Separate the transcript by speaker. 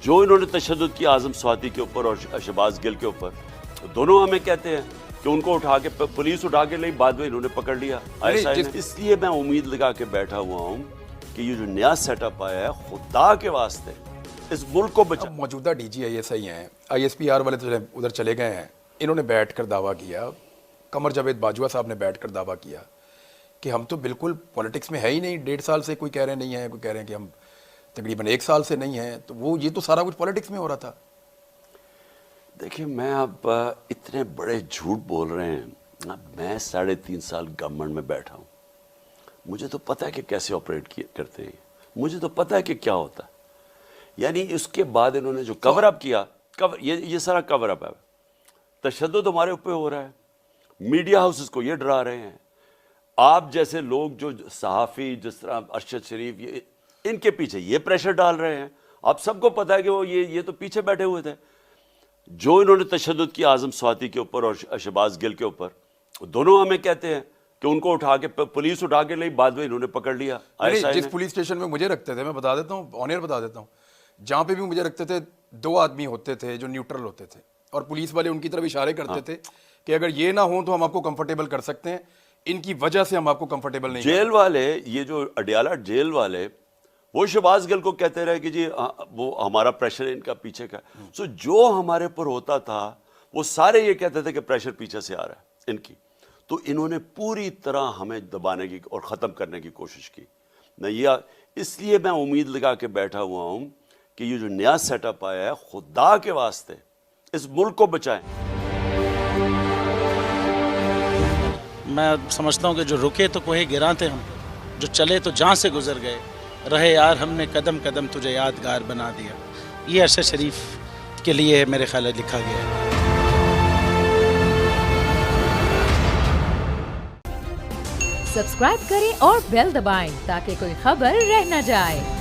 Speaker 1: जो इन्होंने तशद्दुद किया आज़म स्वाति के ऊपर और शहबाज गिल के ऊपर, दोनों हमें कहते हैं कि उनको उठा के पुलिस उठा के लाई, बाद में इन्होंने पकड़ लिया ISI ने। इसलिए मैं उम्मीद लगा के बैठा हुआ हूँ कि ये जो नया सेटअप आया है, खुदा के वास्ते इस मुल्क को बचा।
Speaker 2: मौजूदा DG ISI हैं, ISPR वाले तो उधर चले गए हैं, इन्होंने बैठ कर दावा किया, कमर जावेद बाजवा साहब ने बैठ कर दावा किया कि हम तो बिल्कुल पॉलिटिक्स में है ही नहीं, 1.5 साल से कोई कह रहे नहीं है, कोई कह रहे हैं कि हम तकरीबन 1 साल से नहीं हैं, तो वो ये तो सारा कुछ पॉलिटिक्स में हो रहा था।
Speaker 1: देखिए, मैं अब इतने बड़े झूठ बोल रहे हैं। अब मैं 3.5 साल गवर्नमेंट में बैठा हूँ, मुझे तो पता है कि कैसे ऑपरेट करते हैं, मुझे तो पता है कि क्या होता है। यानी उसके बाद इन्होंने जो कवर अप किया, ये सारा कवर अप है। तशद्दुद हमारे ऊपर हो रहा है, मीडिया हाउसेस को ये डरा रहे हैं, आप जैसे लोग जो सहाफ़ी जिस तरह अरशद शरीफ, ये इनके पीछे ये प्रेशर डाल रहे हैं। आप सबको पता है कि वो ये तो पीछे बैठे हुए थे। जो इन्होंने तशद्दुद किया आज़म स्वाति के ऊपर और शहबाज गिल के ऊपर, दोनों हमें कहते हैं कि उनको उठा के पुलिस उठा के लाई, बाद में इन्होंने पकड़ लिया ISI
Speaker 2: जिस
Speaker 1: ने।
Speaker 2: पुलिस स्टेशन में मुझे रखते थे, मैं बता देता हूँ, ऑन एयर बता देता हूँ, जहाँ पे भी मुझे रखते थे 2 आदमी होते थे जो न्यूट्रल होते थे, और पुलिस वाले उनकी तरफ इशारे करते थे कि अगर ये ना हो तो हम आपको कंफर्टेबल कर सकते हैं, इनकी वजह से हम आपको कंफर्टेबल नहीं।
Speaker 1: जेल वाले, ये जो अडियाला जेल वाले, वो शहबाज गिल को कहते रहे कि जी वो हमारा प्रेशर इनका पीछे का। सो जो हमारे ऊपर होता था वो सारे ये कहते थे कि प्रेशर पीछे से आ रहा है इनकी। तो इन्होंने पूरी तरह हमें दबाने की और ख़त्म करने की कोशिश की। इसलिए मैं उम्मीद लगा के बैठा हुआ हूँ कि ये जो नया सेटअप आया है, खुदा के वास्ते इस मुल्क को बचाएं।
Speaker 3: मैं समझता हूँ कि जो रुके तो कोहे गिरा थे हम, जो चले तो जहाँ से गुजर गए, रहे यार हमने कदम कदम तुझे यादगार बना दिया। ये अरशद शरीफ के लिए मेरे ख्याल है लिखा गया है।
Speaker 4: सब्सक्राइब करें और बेल दबाएं ताकि कोई खबर रह न जाए।